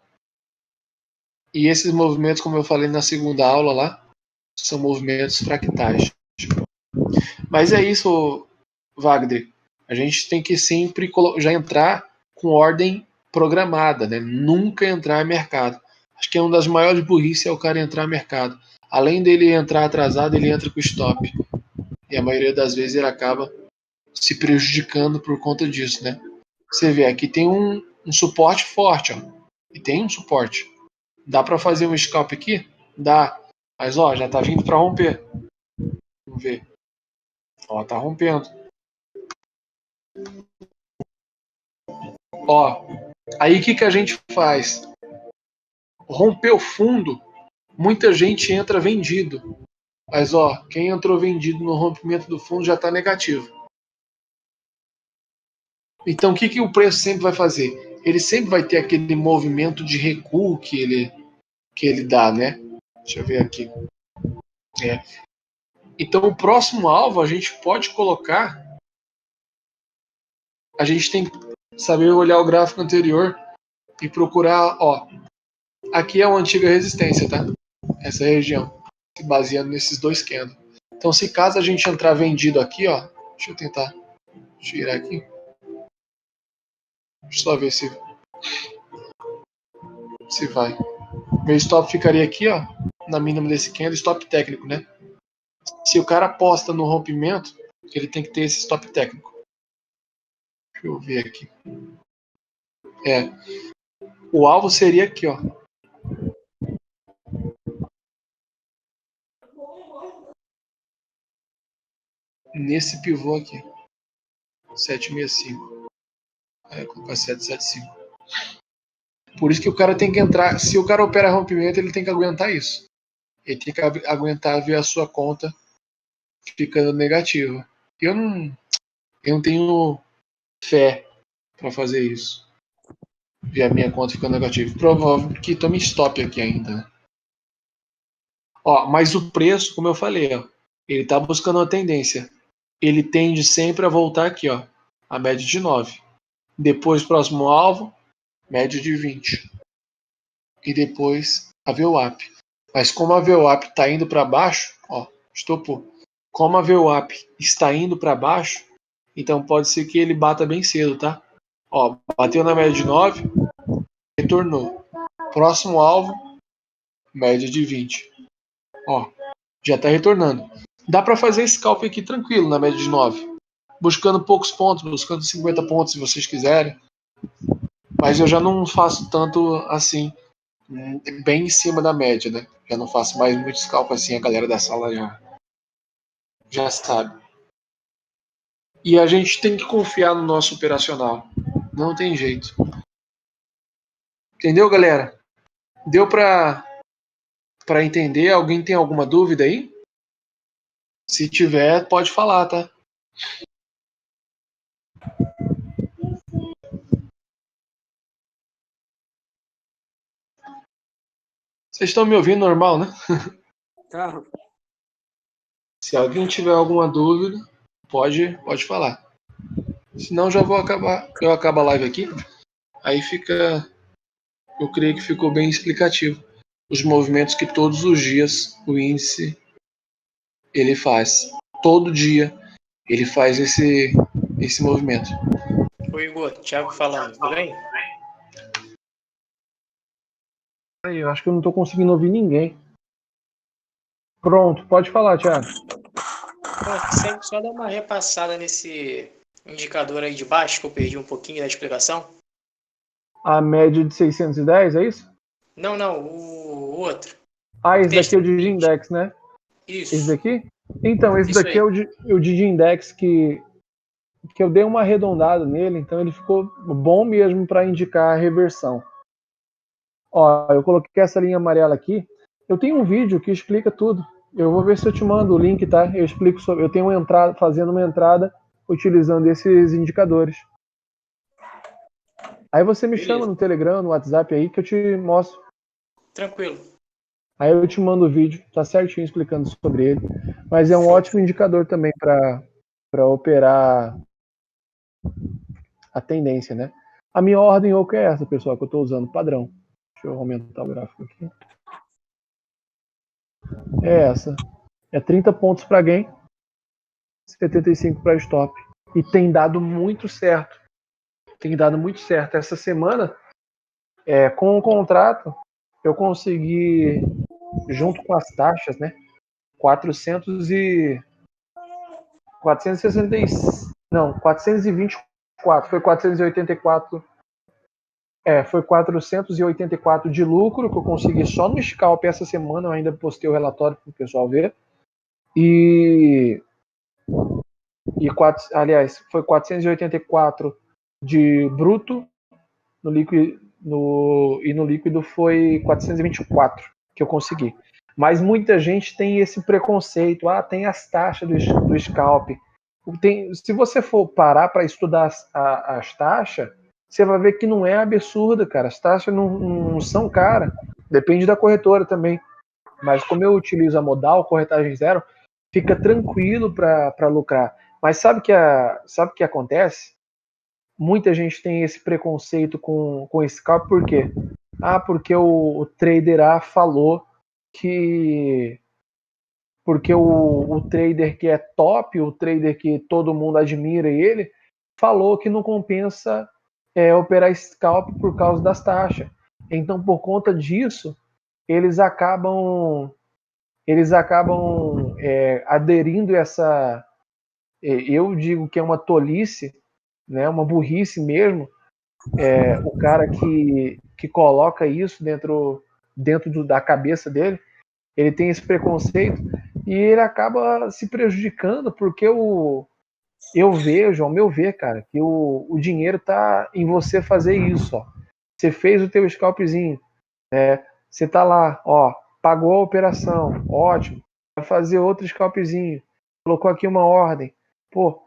E esses movimentos, como eu falei na segunda aula lá, são movimentos fractais. Mas é isso, Wagner. A gente tem que sempre já entrar com ordem programada, né? Nunca entrar em mercado. Acho que é uma das maiores burrices é o cara entrar em mercado. Além dele entrar atrasado, ele entra com stop. E a maioria das vezes ele acaba se prejudicando por conta disso, né? Você vê, aqui tem um suporte forte, ó. E tem um suporte. Dá para fazer um scalp aqui? Dá. Mas, ó, já tá vindo para romper. Vamos ver. Ó, tá rompendo. Ó, aí o que a gente faz? Rompeu fundo, muita gente entra vendido. Mas, ó, quem entrou vendido no rompimento do fundo já tá negativo. Então, o que o preço sempre vai fazer? Ele sempre vai ter aquele movimento de recuo que ele dá, né? Deixa eu ver aqui. Então, o próximo alvo a gente pode colocar. A gente tem que saber olhar o gráfico anterior e procurar, ó. Aqui é uma antiga resistência, tá? Essa região, se baseando nesses dois candles. Então, se caso a gente entrar vendido aqui, ó. Deixa eu tentar tirar aqui. Deixa eu só ver se vai. Meu stop ficaria aqui, ó, na mínima desse candle, stop técnico, né? Se o cara aposta no rompimento, ele tem que ter esse stop técnico. Deixa eu ver aqui. O alvo seria aqui, ó. Nesse pivô aqui. 765. Aí colocar 775. Por isso que o cara tem que entrar. Se o cara opera rompimento, ele tem que aguentar isso. Ele tem que aguentar ver a sua conta ficando negativa. Eu não tenho fé para fazer isso. Ver a minha conta ficando negativa. Provável que tome stop aqui ainda. Né? Ó, mas o preço, como eu falei, ó, ele está buscando uma tendência. Ele tende sempre a voltar aqui, ó, a média de 9. Depois, próximo alvo, média de 20. E depois a VWAP. Mas como a VWAP está indo para baixo, ó, estopou. Como a VWAP está indo para baixo, então pode ser que ele bata bem cedo, tá? Ó, bateu na média de 9, retornou. Próximo alvo, média de 20. Ó, já está retornando. Dá para fazer scalp aqui tranquilo na média de 9. buscando poucos pontos, buscando 50 pontos se vocês quiserem. Mas eu já não faço tanto assim, bem em cima da média, né? Já não faço mais muito scalp assim, a galera da sala já sabe. E a gente tem que confiar no nosso operacional. Não tem jeito. Entendeu, galera? Deu pra entender? Alguém tem alguma dúvida aí? Se tiver, pode falar, tá? Vocês estão me ouvindo normal, né? Tá. Se alguém tiver alguma dúvida, pode falar. Senão já vou acabar. Eu acabo a live aqui. Aí fica. Eu creio que ficou bem explicativo. Os movimentos que todos os dias o índice ele faz. Todo dia ele faz esse movimento. Oi, Igor, Thiago falando, tudo bem? Aí, eu acho que eu não estou conseguindo ouvir ninguém. Pronto, pode falar, Thiago. Consegue só dar uma repassada nesse indicador aí de baixo, que eu perdi um pouquinho da explicação? A média de 610, é isso? Não, o outro. Ah, esse daqui é o Digindex, né? Isso. Esse daqui? Então, esse Isso daqui aí. é o Digindex que eu dei uma arredondada nele, então ele ficou bom mesmo para indicar a reversão. Ó, eu coloquei essa linha amarela aqui. Eu tenho um vídeo que explica tudo. Eu vou ver se eu te mando o link, tá? Eu explico sobre. Eu tenho uma entrada, fazendo uma entrada utilizando esses indicadores. Aí você me chama no Telegram, no WhatsApp aí que eu te mostro. Tranquilo. Aí eu te mando o vídeo, tá certinho explicando sobre ele. Mas é um ótimo indicador também para operar a tendência, né? A minha ordem oco é essa, pessoal, que eu estou usando, padrão. Deixa eu aumentar o gráfico aqui. É essa. É 30 pontos para gain, 75 para stop. E tem dado muito certo. Tem dado muito certo. Essa semana, com o contrato, eu consegui, junto com as taxas, né? 424. Foi 484. Foi 484 de lucro que eu consegui só no scalp essa semana. Eu ainda postei o relatório para o pessoal ver. Aliás, foi 484 de bruto no líquido, e no líquido foi 424 que eu consegui. Mas muita gente tem esse preconceito. Tem as taxas do scalp. Se você for parar para estudar as taxas, você vai ver que não é absurda, cara. As taxas não são caras. Depende da corretora também. Mas como eu utilizo a modal, corretagem zero, fica tranquilo para lucrar. Mas sabe o que acontece? Muita gente tem esse preconceito com esse scalp, por quê? Porque o trader A falou que... Porque o trader que é top, o trader que todo mundo admira ele, falou que não compensa operar scalp por causa das taxas. Então, por conta disso, eles acabam aderindo a essa... eu digo que é uma tolice, né, uma burrice mesmo, o cara que coloca isso dentro da cabeça dele, ele tem esse preconceito e ele acaba se prejudicando, porque eu vejo, ao meu ver, cara, que o dinheiro tá em você fazer isso, ó. Você fez o teu scalpzinho, você tá lá, ó, pagou a operação, ótimo, vai fazer outro scalpzinho, colocou aqui uma ordem, pô,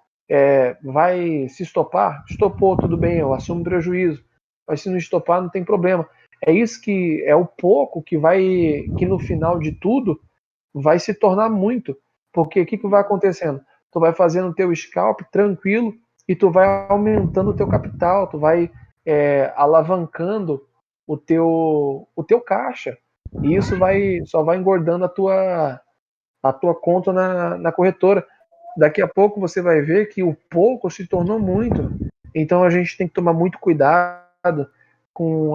vai se estopar? Estopou, tudo bem, eu assumo prejuízo, mas se não estopar não tem problema. É isso que é o pouco que no final de tudo vai se tornar muito, porque o que vai acontecendo? Tu vai fazendo o teu scalp tranquilo e tu vai aumentando o teu capital, tu vai alavancando o teu caixa, e isso só vai engordando a tua conta na corretora. Daqui a pouco você vai ver que o pouco se tornou muito. Então a gente tem que tomar muito cuidado com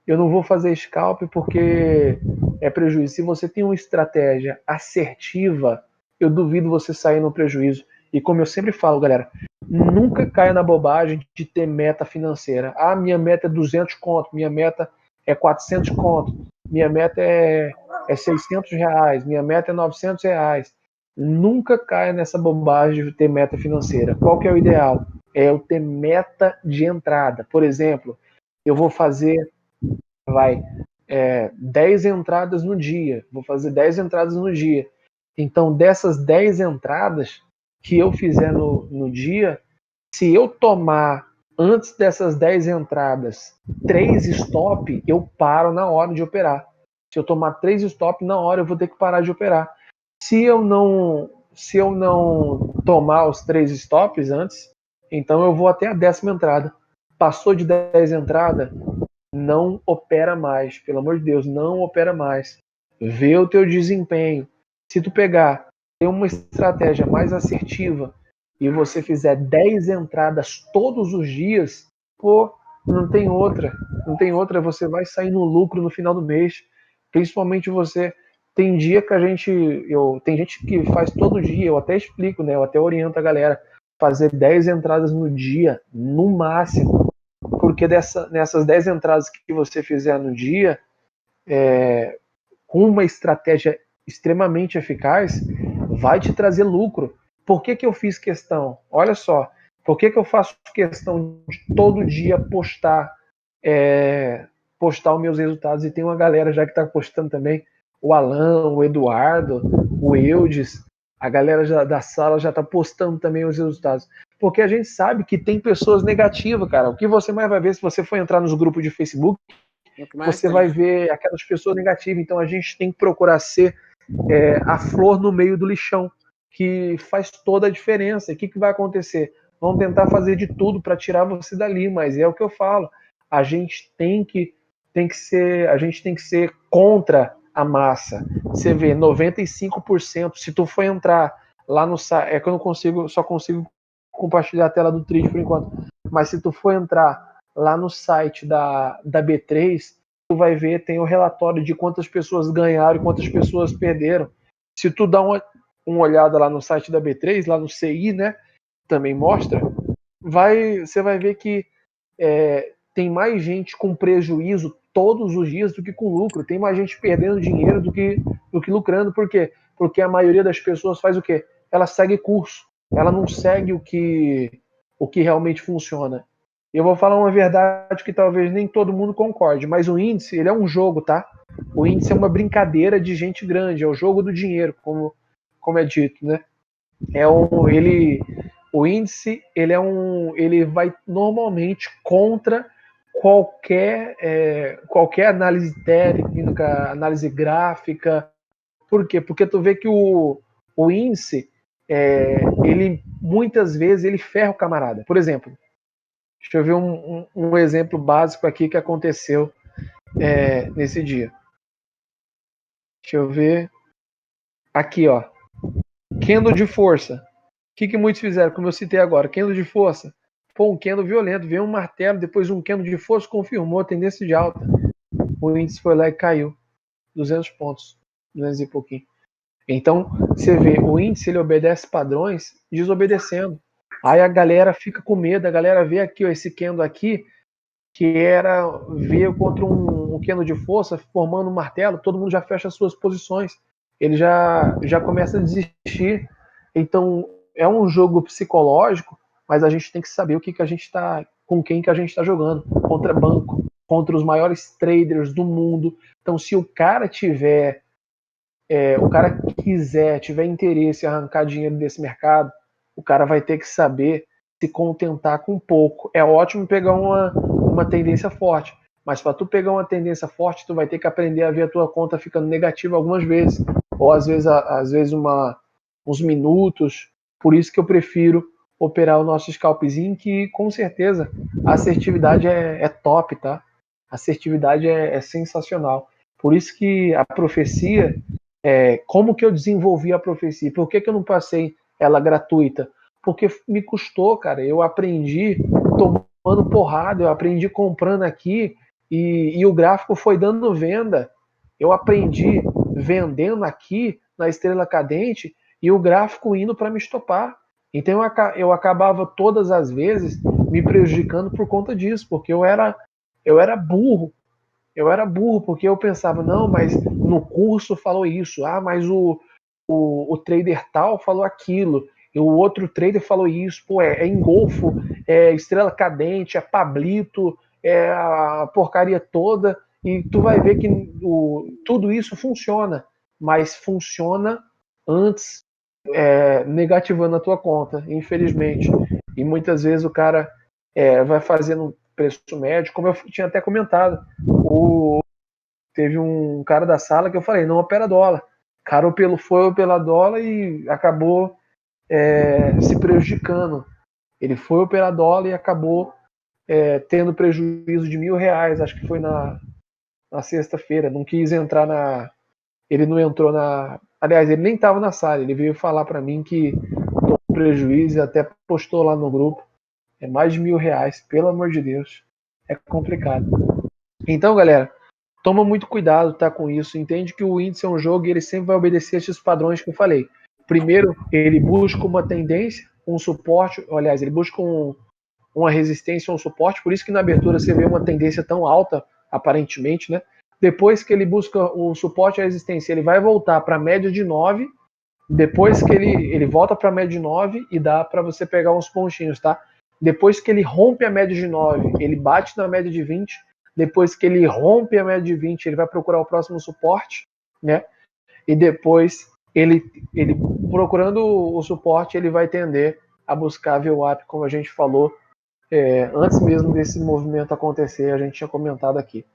eu não vou fazer scalp porque é prejuízo. Se você tem uma estratégia assertiva, eu duvido você sair no prejuízo. E como eu sempre falo, galera, nunca caia na bobagem de ter meta financeira. Ah, minha meta é 200 conto, minha meta é 400 conto, minha meta é 600 reais, minha meta é 900 reais. Nunca caia nessa bobagem de ter meta financeira. Qual que é o ideal? É eu ter meta de entrada. Por exemplo, eu vou fazer 10 entradas no dia. Vou fazer 10 entradas no dia. Então, dessas 10 entradas que eu fizer no dia, se eu tomar, antes dessas 10 entradas, 3 stop, eu paro na hora de operar. Se eu tomar 3 stop, na hora eu vou ter que parar de operar. Se eu não tomar os 3 stops antes, então eu vou até a 10ª entrada. Passou de 10 entradas, não opera mais. Pelo amor de Deus, não opera mais. Vê o teu desempenho. Se tu pegar, ter uma estratégia mais assertiva e você fizer 10 entradas todos os dias, pô, não tem outra. Não tem outra, você vai sair no lucro no final do mês. Principalmente você. Tem dia que tem gente que faz todo dia, eu até explico, né? Eu até oriento a galera fazer 10 entradas no dia, no máximo. Porque nessas 10 entradas que você fizer no dia, com uma estratégia extremamente eficaz, vai te trazer lucro. Por que eu fiz questão? Olha só, por que eu faço questão de todo dia postar os meus resultados? E tem uma galera já que está postando também, o Alan, o Eduardo, o Eudes, a galera da sala já está postando também os resultados. Porque a gente sabe que tem pessoas negativas, cara. O que você mais vai ver se você for entrar nos grupos de Facebook, você vai ver aquelas pessoas negativas. Então a gente tem que procurar ser a flor no meio do lixão, que faz toda a diferença. E o que vai acontecer? Vão tentar fazer de tudo para tirar você dali, mas é o que eu falo. A gente tem que ser contra a massa. Você vê, 95%, se tu for entrar lá no site, é que eu não só consigo compartilhar a tela do Trade por enquanto, mas se tu for entrar lá no site da B3, tu vai ver, tem o relatório de quantas pessoas ganharam e quantas pessoas perderam. Se tu dá uma olhada lá no site da B3, lá no CI, né, também mostra, você vai ver que tem mais gente com prejuízo todos os dias do que com lucro. Tem mais gente perdendo dinheiro do que lucrando. Por quê? Porque a maioria das pessoas faz o quê? Ela segue curso. Ela não segue o que realmente funciona. Eu vou falar uma verdade que talvez nem todo mundo concorde, mas o índice, ele é um jogo, tá? O índice é uma brincadeira de gente grande, é o jogo do dinheiro, como é dito, né? O índice, ele vai normalmente contra qualquer análise técnica, análise gráfica. Por quê? Porque tu vê que o índice, ele muitas vezes ele ferra o camarada. Por exemplo, deixa eu ver um exemplo básico aqui que aconteceu nesse dia. Deixa eu ver. Aqui, ó. Candle de força. O que muitos fizeram? Como eu citei agora, candle de força. Pô, um candle violento, veio um martelo, depois um candle de força confirmou a tendência de alta. O índice foi lá e caiu. 200 pontos. 200 e pouquinho. Então, você vê, o índice ele obedece padrões desobedecendo. Aí a galera fica com medo, a galera vê aqui, ó, esse candle aqui, que veio contra um candle de força, formando um martelo, todo mundo já fecha as suas posições. Ele já começa a desistir. Então, é um jogo psicológico, mas a gente tem que saber com quem que a gente está jogando. Contra banco, contra os maiores traders do mundo. Então, se o cara tiver tiver interesse em arrancar dinheiro desse mercado, o cara vai ter que saber se contentar com pouco. É ótimo pegar uma tendência forte, mas para tu pegar uma tendência forte, tu vai ter que aprender a ver a tua conta ficando negativa algumas vezes, ou às vezes uns minutos. Por isso que eu prefiro operar o nosso scalpzinho, que com certeza a assertividade é top, tá? A assertividade é sensacional. Por isso que a profecia, como que eu desenvolvi a profecia? Por que eu não passei ela gratuita? Porque me custou, cara. Eu aprendi tomando porrada, eu aprendi comprando aqui e o gráfico foi dando venda. Eu aprendi vendendo aqui na estrela cadente e o gráfico indo para me estopar. Então eu acabava todas as vezes me prejudicando por conta disso, porque eu era burro. Eu era burro, porque eu pensava, não, mas no curso falou isso, mas o trader tal falou aquilo, e o outro trader falou isso, pô, é engolfo, é estrela cadente, é Pablito, é a porcaria toda, e tu vai ver que tudo isso funciona, mas funciona antes negativando a tua conta, infelizmente. E muitas vezes o cara vai fazendo preço médio, como eu tinha até comentado. Teve um cara da sala que eu falei, não opera dólar. O cara foi pela dólar e acabou se prejudicando. Ele foi operar dólar e acabou tendo prejuízo de R$1.000, acho que foi na sexta-feira. Não quis entrar na. Ele não entrou na. Aliás, ele nem estava na sala. Ele veio falar para mim que tomou prejuízo e até postou lá no grupo. É mais de R$1.000, pelo amor de Deus. É complicado. Então, galera, toma muito cuidado, tá, com isso. Entende que o índice é um jogo e ele sempre vai obedecer esses padrões que eu falei. Primeiro, ele busca uma tendência, um suporte. Aliás, ele busca uma resistência, um suporte. Por isso que na abertura você vê uma tendência tão alta, aparentemente, né? Depois que ele busca o suporte e a resistência, ele vai voltar para a média de 9. Depois que ele volta para a média de 9 e dá para você pegar uns pontinhos, tá? Depois que ele rompe a média de 9, ele bate na média de 20. Depois que ele rompe a média de 20, ele vai procurar o próximo suporte, né? E depois, ele procurando o suporte, ele vai tender a buscar a VWAP, como a gente falou, antes mesmo desse movimento acontecer, a gente tinha comentado aqui,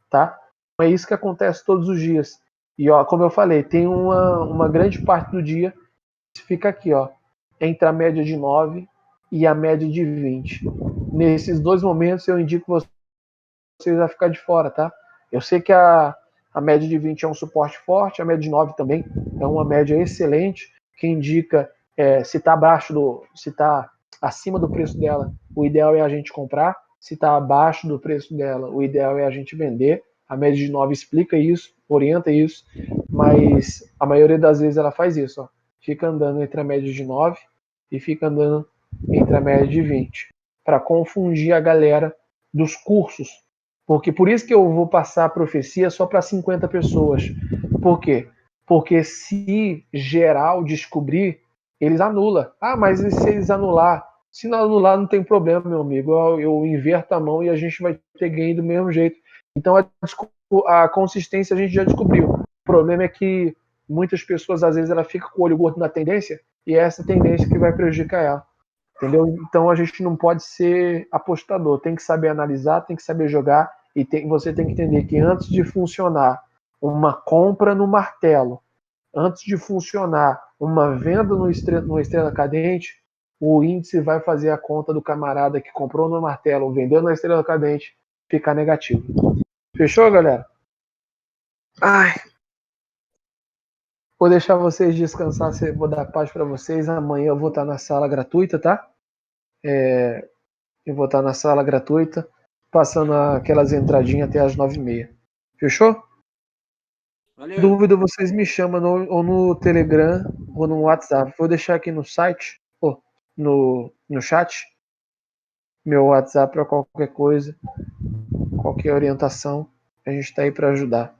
tá? É isso que acontece todos os dias. E, ó, como eu falei, tem uma grande parte do dia que fica aqui, ó, entre a média de 9 e a média de 20. Nesses dois momentos, eu indico vocês a ficar de fora, tá? Eu sei que a média de 20 é um suporte forte, a média de 9 também é uma média excelente, que indica se está se está acima do preço dela, o ideal é a gente comprar. Se está abaixo do preço dela, o ideal é a gente vender. A média de 9 explica isso, orienta isso, mas a maioria das vezes ela faz isso, ó. Fica andando entre a média de 9 e fica andando entre a média de 20, para confundir a galera dos cursos. Porque por isso que eu vou passar a profecia só para 50 pessoas. Por quê? Porque se geral descobrir, eles anulam. Mas e se eles anular? Se não anular, não tem problema, meu amigo. Eu inverto a mão e a gente vai ter ganho do mesmo jeito. Então a consistência a gente já descobriu. O problema é que muitas pessoas, às vezes, ela fica com o olho gordo na tendência e é essa tendência que vai prejudicar ela. Entendeu? Então a gente não pode ser apostador. Tem que saber analisar, tem que saber jogar e você tem que entender que antes de funcionar uma compra no martelo, antes de funcionar uma venda no estrela cadente, o índice vai fazer a conta do camarada que comprou no martelo, vendeu na estrela cadente, ficar negativo. Fechou, galera? Vou deixar vocês descansar, vou dar paz para vocês. Amanhã eu vou estar na sala gratuita, tá? Eu vou estar na sala gratuita, passando aquelas entradinhas até as 9h30. Fechou? Valeu. Dúvida, vocês me chamam ou no Telegram ou no WhatsApp. Vou deixar aqui no site, no chat, meu WhatsApp para qualquer coisa, qualquer orientação. A gente está aí para ajudar.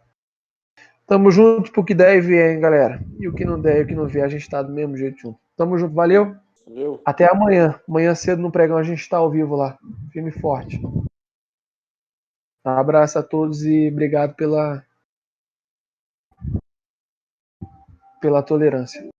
Tamo junto pro que der e vier, hein, galera. E o que não der e o que não vier, a gente tá do mesmo jeito junto. Tamo junto, valeu? Valeu. Até amanhã. Amanhã cedo no pregão a gente tá ao vivo lá. Firme e forte. Um abraço a todos e obrigado pela tolerância.